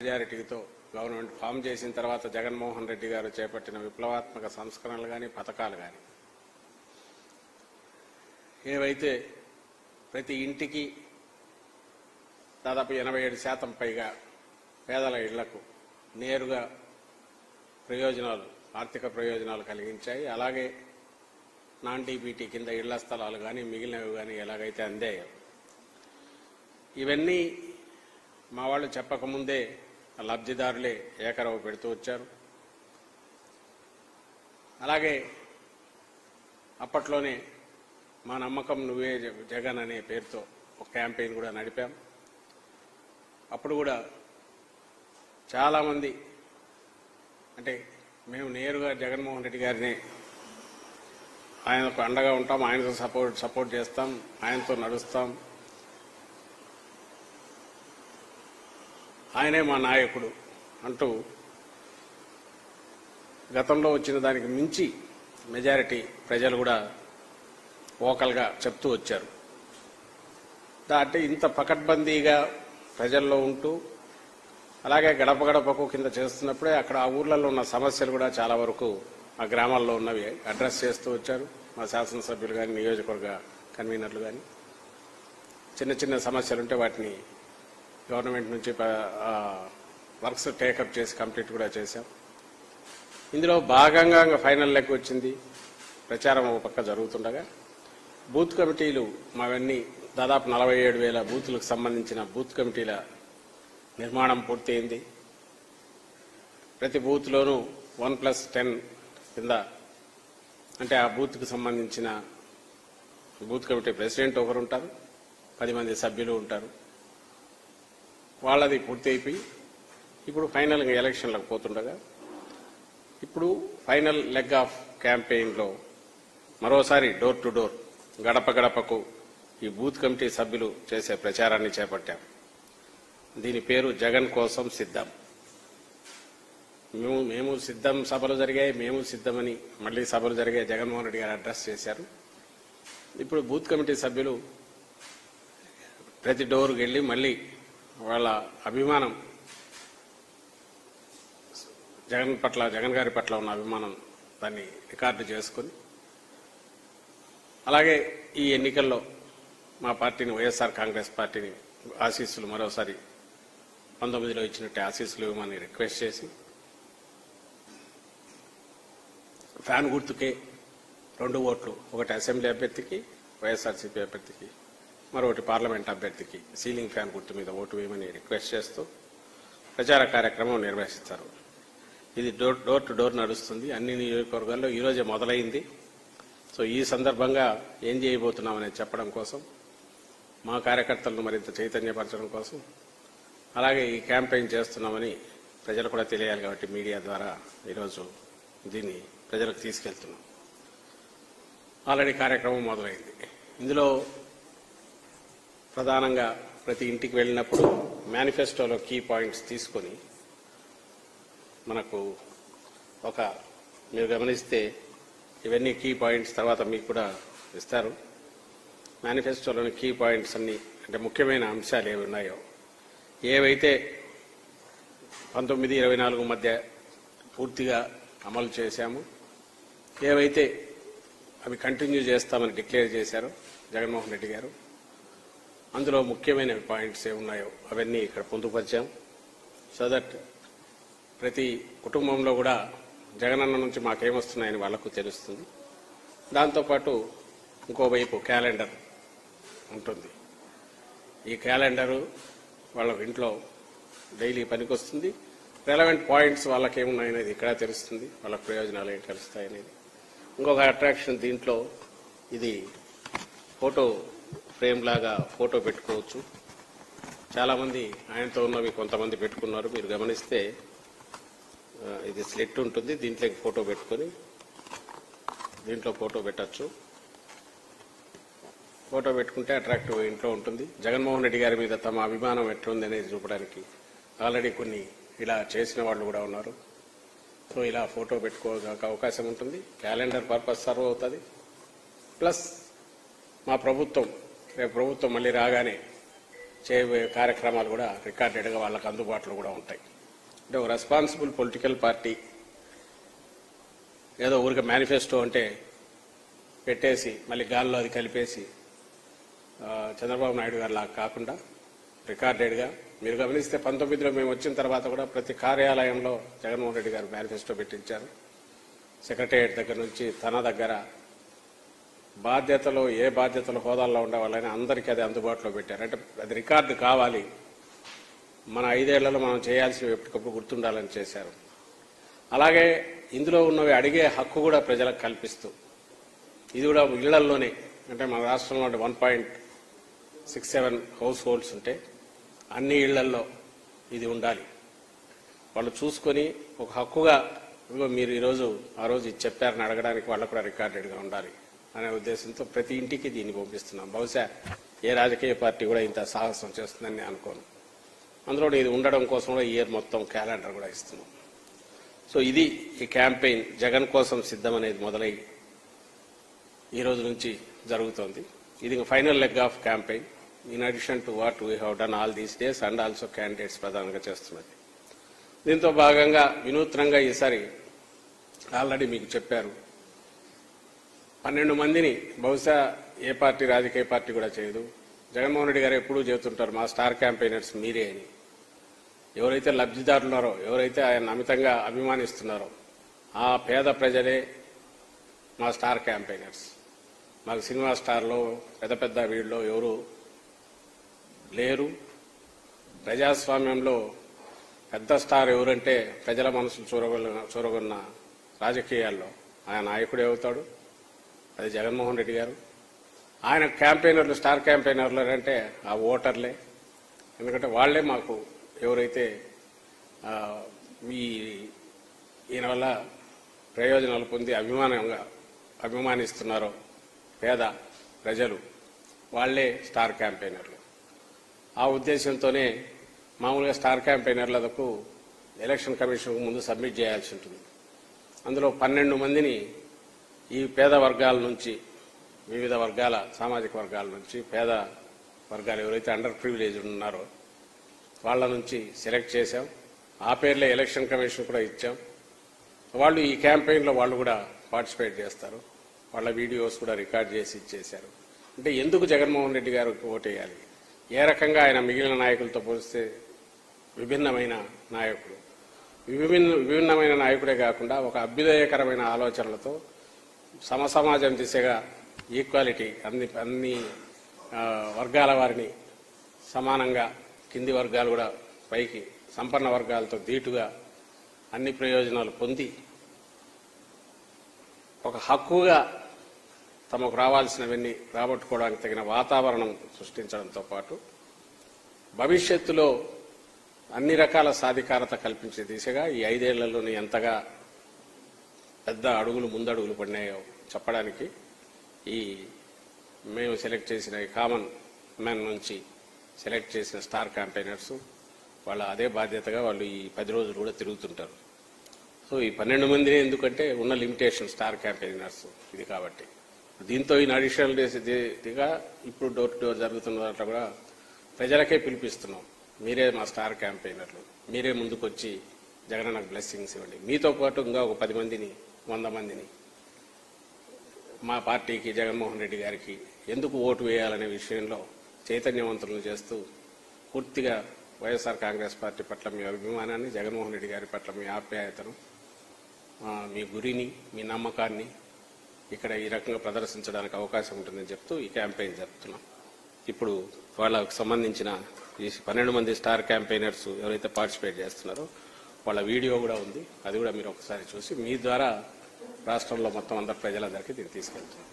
మెజారిటీతో government form చేసిన తర్వాత జగన్మోహన్ రెడ్డి గారు చేపట్టిన విప్లవాత్మక సంస్కరణలు కానీ పథకాలు కానీ ఏవైతే ప్రతి ఇంటికి దాదాపు 87% పైగా పేదల ఇళ్లకు నేరుగా ఆర్థిక ప్రయోజనాలు కలిగించాయి. అలాగే నాన్ డీబీటీ కింద ఇళ్ల స్థలాలు కానీ మిగిలినవి కానీ ఎలాగైతే అందాయో ఇవన్నీ మా వాళ్ళు చెప్పకముందే లబ్ధిదారులే ఏకరవ పెడుతూ వచ్చారు. అలాగే అప్పట్లోనే మా నమ్మకం నువ్వే జగన్ అనే పేరుతో ఒక క్యాంపెయిన్ కూడా నడిపాం. అప్పుడు కూడా చాలామంది అంటే మేము నేరుగా జగన్మోహన్ రెడ్డి గారిని ఆయనకు అండగా ఉంటాం, ఆయనతో సపోర్ట్ చేస్తాం, ఆయనతో నడుస్తాం, ఆయనే మా నాయకుడు అంటూ గతంలో వచ్చిన దానికి మించి మెజారిటీ ప్రజలు కూడా వోకల్గా చెప్తూ వచ్చారు. అంటే ఇంత పకడ్బందీగా ప్రజల్లో ఉంటూ అలాగే గడప గడపకు కింద చేస్తున్నప్పుడే అక్కడ ఆ ఊర్లలో ఉన్న సమస్యలు కూడా చాలా వరకు ఆ గ్రామాల్లో ఉన్నవి అడ్రస్ చేస్తూ వచ్చారు. మా శాసనసభ్యులు కానీ నియోజకవర్గ కన్వీనర్లు కానీ చిన్న చిన్న సమస్యలుంటే వాటిని గవర్నమెంట్ నుంచి వర్క్స్ టేకప్ చేసి కంప్లీట్ కూడా చేశాం. ఇందులో భాగంగా ఫైనల్ లెక్క వచ్చింది. ప్రచారం ఒక పక్క జరుగుతుండగా బూత్ కమిటీలు మావన్నీ దాదాపు 47,000 బూతులకు సంబంధించిన బూత్ కమిటీల నిర్మాణం పూర్తయింది. ప్రతి బూత్లోనూ 1+10 కింద అంటే ఆ బూత్కు సంబంధించిన బూత్ కమిటీ ప్రెసిడెంట్ ఒకరు ఉంటారు, 10 మంది సభ్యులు ఉంటారు. వాళ్ళది పూర్తి అయిపోయి ఇప్పుడు ఫైనల్గా ఎలక్షన్లకు పోతుండగా ఇప్పుడు ఫైనల్ లెగ్ ఆఫ్ క్యాంపెయిన్లో మరోసారి డోర్ టు డోర్ గడప గడపకు ఈ బూత్ కమిటీ సభ్యులు చేసే ప్రచారాన్ని చేపట్టాం. దీని పేరు జగన్ కోసం సిద్ధం. మేము సిద్ధం సభలు జరిగాయి, మేము సిద్ధమని మళ్లీ సభలు జరిగాయి. జగన్మోహన్ రెడ్డి గారు అడ్రస్ చేశారు. ఇప్పుడు బూత్ కమిటీ సభ్యులు ప్రతి డోర్కి వెళ్ళి మళ్లీ వాళ్ళ అభిమానం జగన్ గారి పట్ల ఉన్న అభిమానం దాన్ని రికార్డు చేసుకుని అలాగే ఈ ఎన్నికల్లో మా పార్టీని వైఎస్ఆర్ కాంగ్రెస్ పార్టీని ఆశీస్సులు మరోసారి 19లో ఇచ్చినట్టే ఆశీస్సులు ఇవ్వమని రిక్వెస్ట్ చేసి ఫ్యాన్ గుర్తుకే 2 ఓట్లు, ఒకటి అసెంబ్లీ అభ్యర్థికి వైఎస్ఆర్సీపీ అభ్యర్థికి, మరొకటి పార్లమెంట్ అభ్యర్థికి సీలింగ్ ఫ్యాన్ గుర్తు మీద ఓటు వేయమని రిక్వెస్ట్ చేస్తూ ప్రచార కార్యక్రమం నిర్వహిస్తారు. ఇది డోర్ టు డోర్ నడుస్తుంది. అన్ని నియోజకవర్గాల్లో ఈరోజే మొదలైంది. సో ఈ సందర్భంగా ఏం చేయబోతున్నామనేది చెప్పడం కోసం, మా కార్యకర్తలను మరింత చైతన్యపరచడం కోసం, అలాగే ఈ క్యాంపెయిన్ చేస్తున్నామని ప్రజలు కూడా తెలియాలి కాబట్టి మీడియా ద్వారా ఈరోజు దీన్ని ప్రజలకు తీసుకెళ్తున్నాం. ఆల్రెడీ కార్యక్రమం మొదలైంది. ఇందులో ప్రధానంగా ప్రతి ఇంటికి వెళ్ళినప్పుడు మేనిఫెస్టోలో కీ పాయింట్స్ తీసుకొని మనకు మీరు గమనిస్తే ఇవన్నీ కీ పాయింట్స్ తర్వాత మీకు కూడా ఇస్తారు. మేనిఫెస్టోలోని కీ పాయింట్స్ అన్ని అంటే ముఖ్యమైన అంశాలు ఏవి ఉన్నాయో ఏవైతే 19-24 మధ్య పూర్తిగా అమలు చేశాము, ఏవైతే అవి కంటిన్యూ చేస్తామని డిక్లేర్ చేశారో జగన్మోహన్ రెడ్డి గారు, అందులో ముఖ్యమైన పాయింట్స్ ఏమున్నాయో అవన్నీ ఇక్కడ పొందుపరిచాం. సో దట్ ప్రతి కుటుంబంలో కూడా జగనన్న నుంచి మాకేమొస్తున్నాయని వాళ్లకు తెలుస్తుంది. దాంతోపాటు ఇంకోవైపు క్యాలెండర్ ఉంటుంది. ఈ క్యాలెండరు వాళ్ళ ఇంట్లో డైలీ పనికొస్తుంది. రెలవెంట్ పాయింట్స్ వాళ్ళకి ఏమున్నాయనేది ఇక్కడ తెలుస్తుంది, వాళ్ళ ప్రయోజనాలు ఏం కలుస్తాయనేది. ఇంకొక అట్రాక్షన్ దీంట్లో ఇది ఫోటో ఫ్రేమ్ లాగా ఫోటో పెట్టుకోవచ్చు. చాలామంది ఆయనతో ఉన్నవి కొంతమంది పెట్టుకున్నారు. మీరు గమనిస్తే ఇది స్లిట్ ఉంటుంది, దీంట్లోకి ఫోటో పెట్టుకొని దీంట్లో ఫోటో పెట్టచ్చు. ఫోటో పెట్టుకుంటే అట్రాక్టివ్ ఇంట్లో ఉంటుంది. జగన్మోహన్ రెడ్డి గారి మీద తమ అభిమానం ఎట్లుంది అనేది చూపడానికి ఆల్రెడీ కొన్ని ఇలా చేసిన వాళ్ళు కూడా ఉన్నారు. సో ఇలా ఫోటో పెట్టుకోవడానికి అవకాశం ఉంటుంది. క్యాలెండర్ పర్పస్ సర్వ్ అవుతుంది. ప్లస్ మా ప్రభుత్వం మళ్ళీ రాగానే చేయబోయే కార్యక్రమాలు కూడా రికార్డెడ్గా వాళ్ళకు అందుబాటులో కూడా ఉంటాయి. అంటే ఒక రెస్పాన్సిబుల్ పొలిటికల్ పార్టీ ఏదో ఊరికి మేనిఫెస్టో అంటే పెట్టేసి మళ్ళీ గాల్లో అది కలిపేసి చంద్రబాబు నాయుడు గారు లాగా కాకుండా రికార్డెడ్గా మీరు గమనిస్తే 19లో మేము వచ్చిన తర్వాత కూడా ప్రతి కార్యాలయంలో జగన్మోహన్ రెడ్డి గారు మేనిఫెస్టో పెట్టించారు. సెక్రటేరియట్ దగ్గర నుంచి తన దగ్గర బాధ్యతలు ఏ బాధ్యతలు హోదాల్లో ఉండేవాళ్ళని అందరికీ అది అందుబాటులో పెట్టారు. అంటే అది రికార్డు కావాలి, మన 5 ఏళ్లలో మనం చేయాల్సినవి ఎప్పటికప్పుడు గుర్తుండాలని చేశారు. అలాగే ఇందులో ఉన్నవి అడిగే హక్కు కూడా ప్రజలకు కల్పిస్తూ ఇది కూడా ఇళ్లల్లోనే అంటే మన రాష్ట్రంలో 1.67 హౌస్ హోల్డ్స్ ఉంటే అన్ని ఇళ్లల్లో ఇది ఉండాలి. వాళ్ళు చూసుకొని ఒక హక్కుగా మీరు ఈరోజు ఆ రోజు ఇది చెప్పారని అడగడానికి వాళ్ళు కూడా రికార్డెడ్గా ఉండాలి అనే ఉద్దేశంతో ప్రతి ఇంటికి దీన్ని పంపిస్తున్నాం. బహుశా ఏ రాజకీయ పార్టీ కూడా ఇంత సాహసం చేస్తుందని నేను అనుకోను. అందులో ఇది ఉండడం కోసం కూడా ఇయర్ మొత్తం క్యాలెండర్ కూడా ఇస్తున్నాం. సో ఇది ఈ క్యాంపెయిన్ జగన్ కోసం సిద్ధం అనేది మొదలై ఈ రోజు నుంచి జరుగుతోంది. ఇది final leg of campaign in addition to what we have done all these days and also candidates ప్రధానంగా చేస్తున్నది. దీంతో భాగంగా వినూత్నంగా ఈసారి ఆల్రెడీ మీకు చెప్పారు 12 మందిని బహుశా ఏ పార్టీ రాజకీయ పార్టీ కూడా చేయదు. జగన్మోహన్ రెడ్డి గారు ఎప్పుడూ చెబుతుంటారు మా స్టార్ క్యాంపెయినర్స్ మీరే అని. ఎవరైతే లబ్ధిదారులున్నారో ఎవరైతే ఆయన అమితంగా అభిమానిస్తున్నారో ఆ పేద ప్రజలే మా స్టార్ క్యాంపెయినర్స్. మాకు సినిమా స్టార్లో పెద్ద పెద్ద వీళ్ళలో ఎవరు లేరు. ప్రజాస్వామ్యంలో పెద్ద స్టార్ ఎవరంటే ప్రజల మనసులు చూరగొన్న రాజకీయాల్లో ఆయన నాయకుడే అవుతాడు. అది జగన్మోహన్ రెడ్డి గారు. ఆయన క్యాంపెయినర్లు స్టార్ క్యాంపెయినర్లు అంటే ఆ ఓటర్లే. ఎందుకంటే వాళ్లే మాకు ఎవరైతే ఈయన వల్ల ప్రయోజనాలు పొంది అభిమానిస్తున్నారో పేద ప్రజలు వాళ్లే స్టార్ క్యాంపెయినర్లు. ఆ ఉద్దేశంతోనే మామూలుగా స్టార్ క్యాంపెయినర్లకు ఎలక్షన్ కమిషన్కు ముందు సబ్మిట్ చేయాల్సి ఉంటుంది. అందులో 12 మందిని ఈ పేద వర్గాల నుంచి వివిధ వర్గాల సామాజిక వర్గాల నుంచి పేద వర్గాలు ఎవరైతే అండర్ ప్రివిలేజ్ ఉన్నారో వాళ్ళ నుంచి సెలెక్ట్ చేశాం. ఆ పేర్లే ఎలక్షన్ కమిషన్ కూడా ఇచ్చాం. వాళ్ళు ఈ క్యాంపెయిన్లో వాళ్ళు కూడా పార్టిసిపేట్ చేస్తారు. వాళ్ళ వీడియోస్ కూడా రికార్డ్ చేసి ఇచ్చేశారు. అంటే ఎందుకు జగన్మోహన్ రెడ్డి గారికి ఓటేయాలి, ఏ రకంగా ఆయన మిగిలిన నాయకులతో పోలిస్తే విభిన్నమైన నాయకుడు. విభిన్నమైన నాయకుడే కాకుండా ఒక అభ్యుదయకరమైన ఆలోచనలతో సమసమాజం దిశగా ఈక్వాలిటీ అన్ని వర్గాల వారిని సమానంగా కింది వర్గాలు కూడా పైకి సంపన్న వర్గాలతో ధీటుగా అన్ని ప్రయోజనాలు పొంది ఒక హక్కుగా తమకు రావాల్సినవన్నీ రాబట్టుకోవడానికి తగిన వాతావరణం సృష్టించడంతో పాటు భవిష్యత్తులో అన్ని రకాల సాధికారత కల్పించే దిశగా ఈ 5 ఏళ్లలోని ఎంతగా పెద్ద ముందడుగులు పడినాయో చెప్పడానికి ఈ మేము సెలెక్ట్ చేసిన కామన్ మ్యాన్ నుంచి సెలెక్ట్ చేసిన స్టార్ క్యాంపెయినర్స్ వాళ్ళ అదే బాధ్యతగా వాళ్ళు ఈ 10 రోజులు కూడా తిరుగుతుంటారు. సో ఈ 12 మందిని ఎందుకంటే ఉన్న లిమిటేషన్ స్టార్ క్యాంపెయినర్స్ ఇది కాబట్టి దీంతో ఈ అడిషనల్ డేస్గా ఇప్పుడు డోర్ టు డోర్ జరుగుతున్న దాంట్లో కూడా ప్రజలకే పిలిపిస్తున్నాం. మీరే మా స్టార్ క్యాంపెయినర్లు, మీరే ముందుకొచ్చి జగనన్నకు బ్లెస్సింగ్స్ ఇవ్వండి. మీతో పాటు ఇంకా ఒక 10 మందిని 100 మందిని మా పార్టీకి జగన్మోహన్ రెడ్డి గారికి ఎందుకు ఓటు వేయాలనే విషయంలో చైతన్యవంతులను చేస్తూ పూర్తిగా వైఎస్ఆర్ కాంగ్రెస్ పార్టీ పట్ల మీ అభిమానాన్ని, జగన్మోహన్ రెడ్డి గారి పట్ల మీ ఆప్యాయతను, మీ గురిని, మీ నమ్మకాన్ని ఇక్కడ ఈ రకంగా ప్రదర్శించడానికి అవకాశం ఉంటుందని చెప్తూ ఈ క్యాంపెయిన్ జరుపుతున్నాం. ఇప్పుడు వాళ్ళకు సంబంధించిన ఈ 12 మంది స్టార్ క్యాంపెయినర్స్ ఎవరైతే పార్టిసిపేట్ చేస్తున్నారో వాళ్ళ వీడియో కూడా ఉంది. అది కూడా మీరు ఒకసారి చూసి మీ ద్వారా రాష్ట్రంలో మొత్తం అందరు ప్రజలందరికీ దీన్ని తీసుకెళ్తున్నారు.